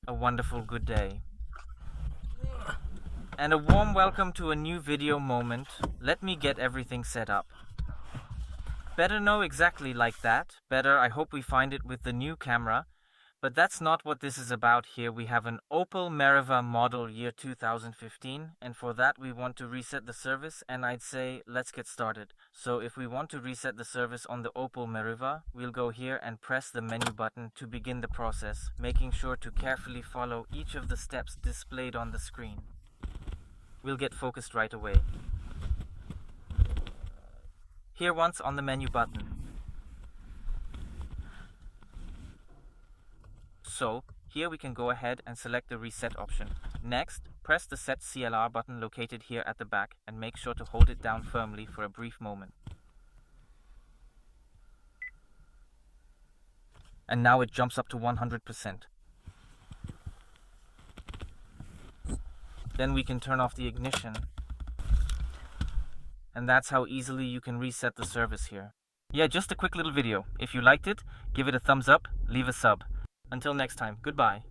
a wonderful good day. And a warm welcome to a new video moment. Let me get everything set up. Better no exactly like that. Better I hope we find it with the new camera. But that's not what this is about here. We have an Opel Meriva model year 2015, and for that we want to reset the service, and I'd say let's get started. So if we want to reset the service on the Opel Meriva, we'll go here and press the menu button to begin the process, making sure to carefully follow each of the steps displayed on the screen. We'll get focused right away. Here once on the menu button. So, here we can go ahead and select the reset option. Next, press the set CLR button located here at the back and make sure to hold it down firmly for a brief moment. And now it jumps up to 100%. Then we can turn off the ignition. And that's how easily you can reset the service here. Yeah, just a quick little video. If you liked it, give it a thumbs up, leave a sub. Until next time, goodbye.